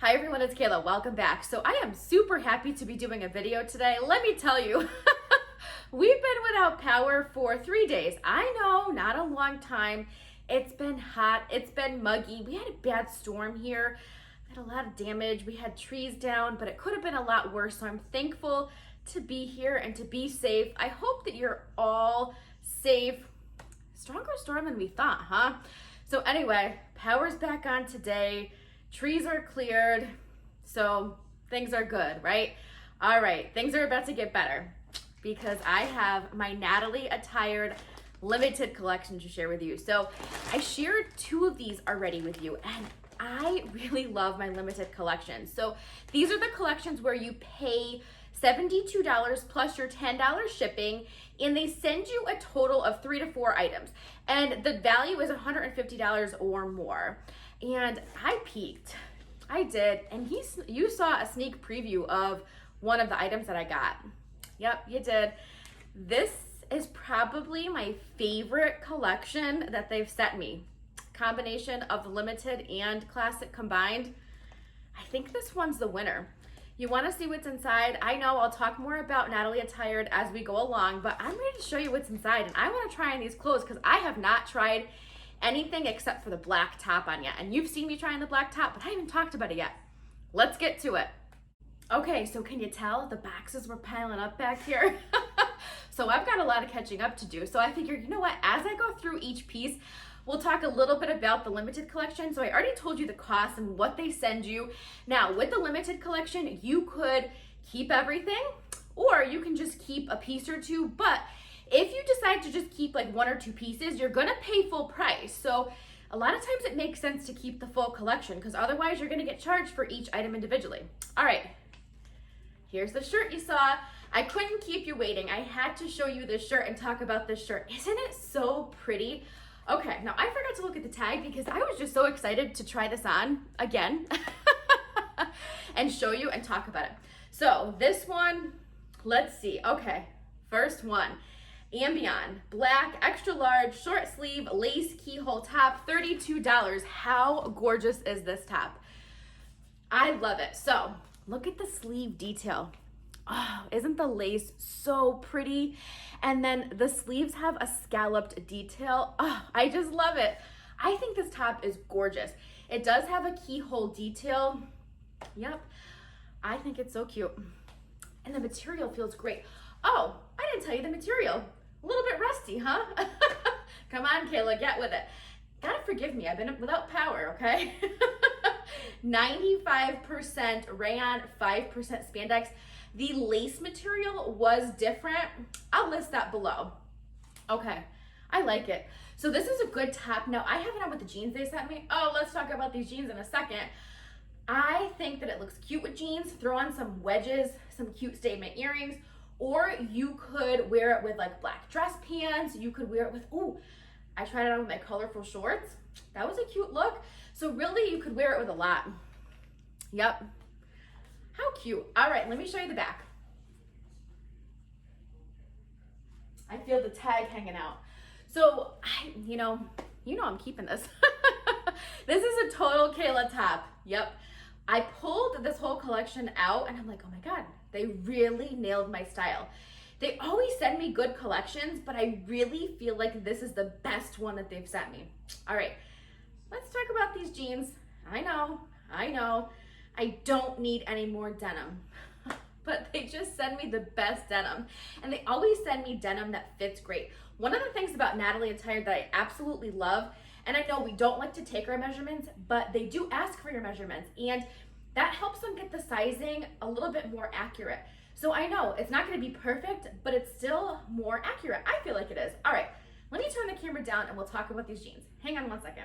Hi everyone, it's Kayla. Welcome back. So I am super happy to be doing a video today. Let me tell you, we've been without power for 3 days. I know, not a long time. It's been hot, it's been muggy. We had a bad storm here. We had a lot of damage. We had trees down, but it could have been a lot worse. So I'm thankful to be here and to be safe. I hope that you're all safe. Stronger storm than we thought, huh? So anyway, power's back on today. Trees are cleared, so things are good, right? All right, things are about to get better because I have my Natalie Attired limited collection to share with you. So I shared 2 of these already with you, and I really love my limited collection. So these are the collections where you pay $72 plus your $10 shipping, and they send you a total of 3 to 4 items, and the value is $150 or more. And I peeked, I did, and you saw a sneak preview of one of the items that I got. Yep, you did. This is probably my favorite collection that they've sent me. Combination of limited and classic combined. I think this one's the winner. You want to see what's inside? I know I'll talk more about Natalie Attired as we go along, but I'm ready to show you what's inside, and I want to try on these clothes because I have not tried anything except for the black top on yet. And you've seen me trying the black top, but I haven't talked about it yet. Let's get to it. Okay, so can you tell the boxes were piling up back here? So I've got a lot of catching up to do. So I figured, you know what, as I go through each piece, we'll talk a little bit about the limited collection. So I already told you the cost and what they send you. Now with the limited collection, you could keep everything or you can just keep a piece or 2, but if you decide to just keep like 1 or 2 pieces, you're gonna pay full price. So a lot of times it makes sense to keep the full collection because otherwise you're gonna get charged for each item individually. All right, here's the shirt you saw. I couldn't keep you waiting. I had to show you this shirt and talk about this shirt. Isn't it so pretty? Okay, now I forgot to look at the tag because I was just so excited to try this on again and show you and talk about it. So this one, let's see. Okay, first one. Ambian, black, extra large, short sleeve, lace keyhole top, $32. How gorgeous is this top? I love it. So look at the sleeve detail. Oh, isn't the lace so pretty? And then the sleeves have a scalloped detail. Oh, I just love it. I think this top is gorgeous. It does have a keyhole detail. Yep, I think it's so cute. And the material feels great. Oh, I didn't tell you the material. A little bit rusty, huh? Come on, Kayla, get with it. Gotta forgive me, I've been without power, okay? 95% rayon, 5% spandex. The lace material was different. I'll list that below. Okay, I like it. So this is a good top. Now, I have it on with the jeans they sent me. Oh, let's talk about these jeans in a second. I think that it looks cute with jeans. Throw on some wedges, some cute statement earrings, or you could wear it with like black dress pants. You could wear it with, ooh, I tried it on with my colorful shorts. That was a cute look. So really you could wear it with a lot. Yep. How cute. All right, let me show you the back. I feel the tag hanging out. So you know I'm keeping this. This is a total Kayla top. Yep. I pulled this whole collection out and I'm like, oh my God, they really nailed my style. They always send me good collections, but I really feel like this is the best one that they've sent me. All right, let's talk about these jeans. I know. I don't need any more denim, but they just send me the best denim. And they always send me denim that fits great. One of the things about Natalie Attired that I absolutely love, and I know we don't like to take our measurements, but they do ask for your measurements, and that helps them get the sizing a little bit more accurate. So I know it's not gonna be perfect, but it's still more accurate. I feel like it is. All right, let me turn the camera down and we'll talk about these jeans. Hang on one second.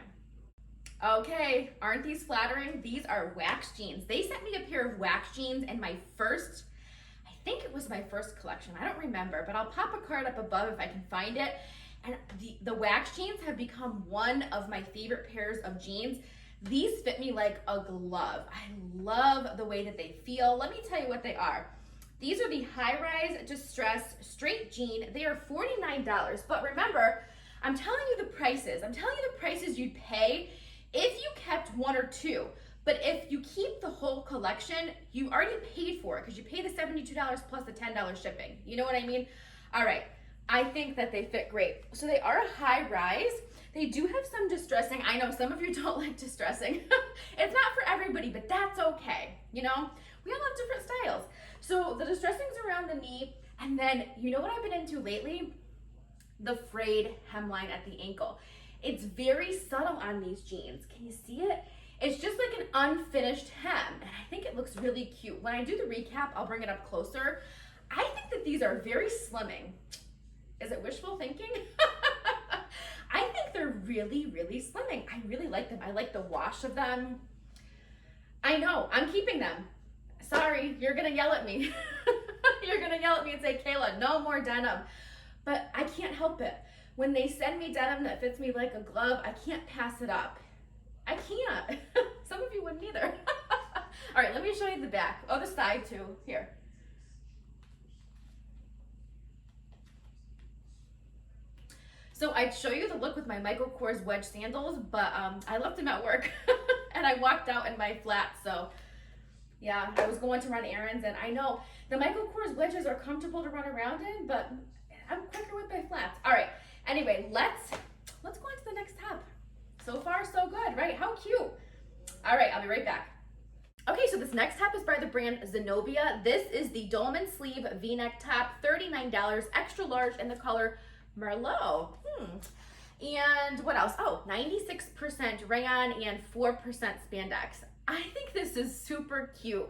Okay, aren't these flattering? These are wax jeans. They sent me a pair of wax jeans in my first, I think it was my first collection. I don't remember, but I'll pop a card up above if I can find it. And the wax jeans have become one of my favorite pairs of jeans. These fit me like a glove. I love the way that they feel. Let me tell you what they are. These are the high-rise distressed straight jean. They are $49, but remember, I'm telling you the prices. I'm telling you the prices you'd pay if you kept 1 or 2. But if you keep the whole collection, you already paid for it because you pay the $72 plus the $10 shipping. You know what I mean? All right, I think that they fit great. So they are a high rise. They do have some distressing. I know some of you don't like distressing. It's not for everybody, but that's okay. You know, we all have different styles. So the distressing's around the knee. And then, you know what I've been into lately? The frayed hemline at the ankle. It's very subtle on these jeans. Can you see it? It's just like an unfinished hem, and I think it looks really cute. When I do the recap, I'll bring it up closer. I think that these are very slimming. Is it wishful thinking? I think they're really, really slimming. I really like them. I like the wash of them. I know, I'm keeping them. Sorry, you're gonna yell at me. You're gonna yell at me and say, Kayla, no more denim. But I can't help it. When they send me denim that fits me like a glove, I can't pass it up. I can't. Some of you wouldn't either. All right, let me show you the back. Oh, the side too. Here. So I'd show you the look with my Michael Kors wedge sandals, but I left them at work and I walked out in my flats. So yeah, I was going to run errands, and I know the Michael Kors wedges are comfortable to run around in, but I'm quicker with my flats. All right. Anyway, let's go on to the next top. So far, so good, right? How cute. All right, I'll be right back. Okay, so this next top is by the brand Zenobia. This is the Dolman sleeve V-neck top, $39, extra large in the color Merlot. And what else? Oh, 96% rayon and 4% spandex. I think this is super cute.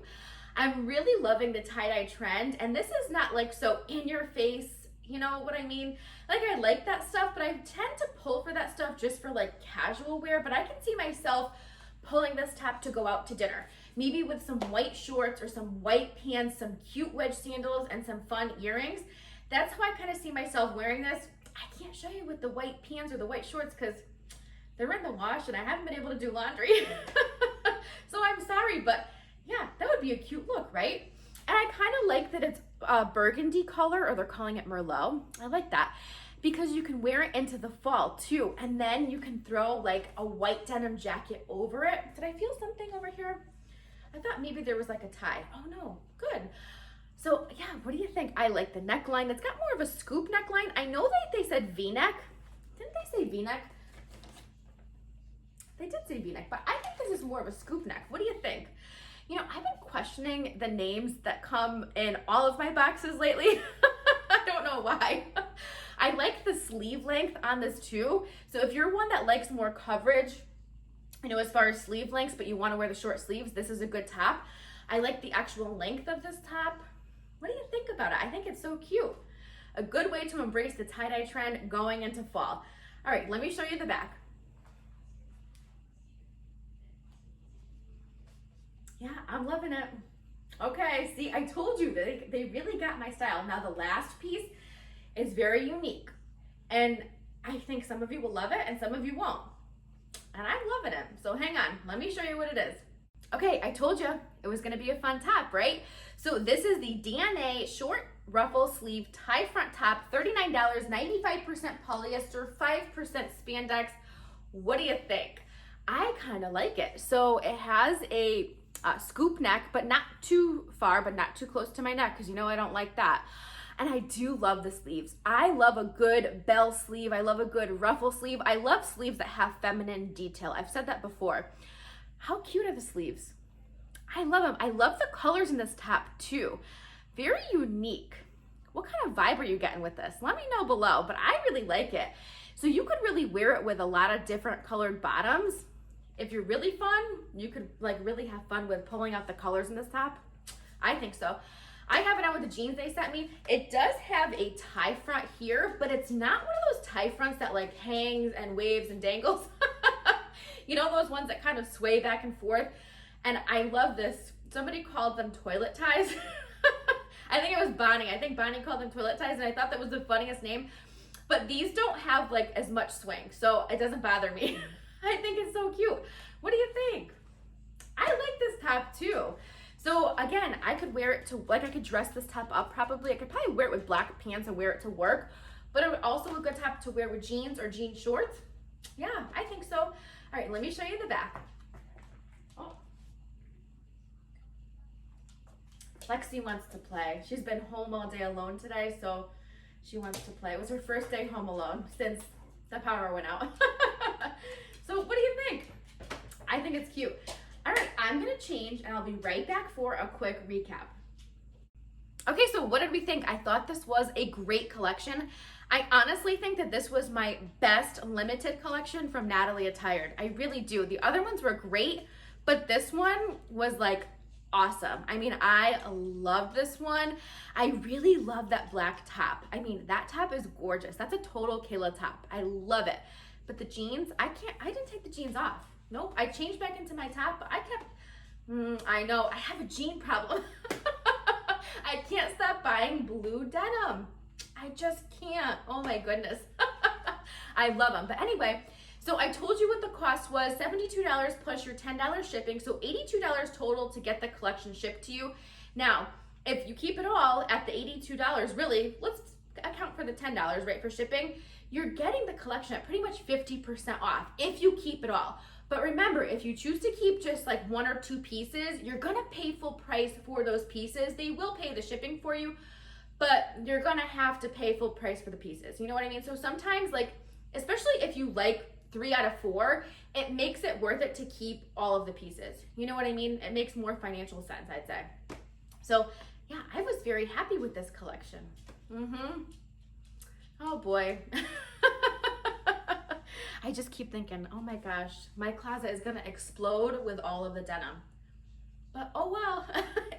I'm really loving the tie-dye trend, and this is not like so in your face, you know what I mean? Like, I like that stuff, but I tend to pull for that stuff just for like casual wear, but I can see myself pulling this top to go out to dinner. Maybe with some white shorts or some white pants, some cute wedge sandals, and some fun earrings. That's how I kind of see myself wearing this. I can't show you with the white pants or the white shorts because they're in the wash and I haven't been able to do laundry. So I'm sorry, but yeah, that would be a cute look, right? And I kind of like that it's a burgundy color, or they're calling it Merlot. I like that because you can wear it into the fall too. And then you can throw like a white denim jacket over it. Did I feel something over here? I thought maybe there was like a tie. Oh no, good. So yeah, what do you think? I like the neckline. It's got more of a scoop neckline. I know that they said V-neck. Didn't they say V-neck? They did say V-neck, but I think this is more of a scoop neck. What do you think? You know, I've been questioning the names that come in all of my boxes lately. I don't know why. I like the sleeve length on this too. So if you're one that likes more coverage, you know, as far as sleeve lengths, but you want to wear the short sleeves, this is a good top. I like the actual length of this top. What do you think about it? I think it's so cute. A good way to embrace the tie-dye trend going into fall. All right, let me show you the back. Yeah, I'm loving it. Okay, see, I told you that they really got my style. Now the last piece is very unique, and I think some of you will love it and some of you won't. And I'm loving it. So hang on, let me show you what it is. Okay, I told you it was gonna be a fun top, right? So this is the DNA short ruffle sleeve tie front top, $39, 95% polyester, 5% spandex. What do you think? I kind of like it. So it has a scoop neck, but not too far, but not too close to my neck, because you know I don't like that. And I do love the sleeves. I love a good bell sleeve. I love a good ruffle sleeve. I love sleeves that have feminine detail. I've said that before. How cute are the sleeves? I love them. I love the colors in this top too. Very unique. What kind of vibe are you getting with this? Let me know below, but I really like it. So you could really wear it with a lot of different colored bottoms. If you're really fun, you could like really have fun with pulling out the colors in this top. I think so. I have it on with the jeans they sent me. It does have a tie front here, but it's not one of those tie fronts that like hangs and waves and dangles. You know, those ones that kind of sway back and forth. And I love this. Somebody called them toilet ties. I think it was Bonnie. I think Bonnie called them toilet ties, and I thought that was the funniest name. But these don't have like as much swing, so it doesn't bother me. I think it's so cute. What do you think? I like this top too. So again, I could wear it to, like I could dress this top up probably. I could probably wear it with black pants and wear it to work, but it would also a good top to wear with jeans or jean shorts. Yeah, I think so. All right, let me show you the back. Oh, Lexi wants to play. She's been home all day alone today, so she wants to play. It was her first day home alone since the power went out. So what do you think? I think it's cute. All right, I'm gonna change and I'll be right back for a quick recap. Okay, so what did we think? I thought this was a great collection. I honestly think that this was my best limited collection from Natalie Attired. I really do. The other ones were great, but this one was like awesome. I mean, I loved this one. I really love that black top. I mean, that top is gorgeous. That's a total Kayla top. I love it. But the jeans, I didn't take the jeans off. Nope, I changed back into my top, but I kept, I know, I have a jean problem. I can't stop buying blue denim. I just can't. Oh my goodness. I love them. But anyway, so I told you what the cost was, $72 plus your $10 shipping, so $82 total to get the collection shipped to you. Now, if you keep it all at the $82, really, let's account for the $10, right, for shipping, you're getting the collection at pretty much 50% off if you keep it all. But remember, if you choose to keep just like 1 or 2 pieces, you're gonna pay full price for those pieces. They will pay the shipping for you, but you're gonna have to pay full price for the pieces. You know what I mean? So sometimes, like, especially if you like 3 out of 4, it makes it worth it to keep all of the pieces. You know what I mean? It makes more financial sense, I'd say. So yeah, I was very happy with this collection. Oh boy. I just keep thinking, oh my gosh, my closet is gonna explode with all of the denim. But oh well,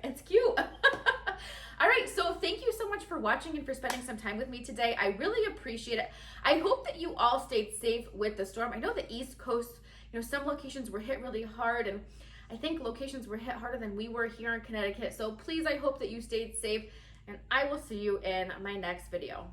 it's cute. All right, so thank you so much for watching and for spending some time with me today. I really appreciate it. I hope that you all stayed safe with the storm. I know the East Coast, you know, some locations were hit really hard, and I think locations were hit harder than we were here in Connecticut. So please, I hope that you stayed safe, and I will see you in my next video.